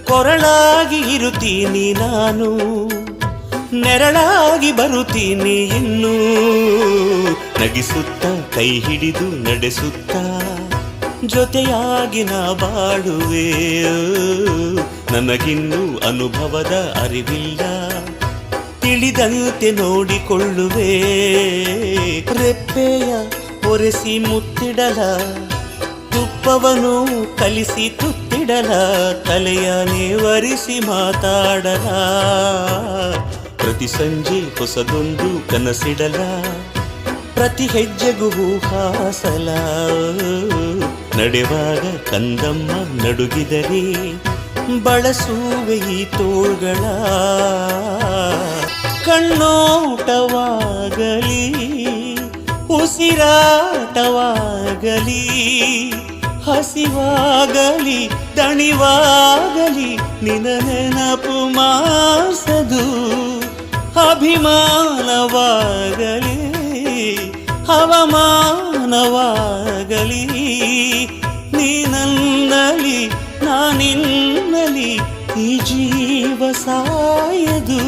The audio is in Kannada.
ಕೊರಳಾಗಿ ಇರುತ್ತೀನಿ ನಾನು, ನೆರಳಾಗಿ ಬರುತ್ತೀನಿ ಇನ್ನು. ನಗಿಸುತ್ತ ಕೈ ಹಿಡಿದು ನಡೆಸುತ್ತ ಜೊತೆಯಾಗಿ ನಾ ಬಾಳುವೆ. ನನಗಿನ್ನೂ ಅನುಭವದ ಅರಿವಿಲ್ಲ, ತಿಳಿದಂತೆ ನೋಡಿಕೊಳ್ಳುವೆ. ರೆಪ್ಪೆಯ ಒರೆಸಿ ಮುತ್ತಿಡಲ, ತುಪ್ಪವನು ಕಲಿಸಿ ತುತ್ತಿಡಲ, ತಲೆಯ ನೇವರಿಸಿ ಮಾತಾಡಲ. ಪ್ರತಿ ಸಂಜೆ ಹೊಸದೊಂದು ಕನಸಿಡಲ, ಪ್ರತಿ ಹೆಜ್ಜೆಗೂ ಹಾಸಲ. ನಡೆವಾಗ ಕಂದಮ್ಮ ನಡುಗಿದರೆ ಬಳಸುವೆ ಈ ತೋಳ್ಗಳ. ಕಣ್ಣೋಟವಾಗಲಿ ಉಸಿರಾಟವಾಗಲಿ, ಹಸಿವಾಗಲಿ ದಣಿವಾಗಲಿ, ನಿನ ನೆನಪು ಮಾಸದು. ಅಭಿಮಾನವಾಗಲಿ ಅವಮಾನವಾಗಲಿ, ನೀನನ್ನಲಿ ನಾನಿನ್ನಲಿ, ಈ ಜೀವ ಸಾಯದು.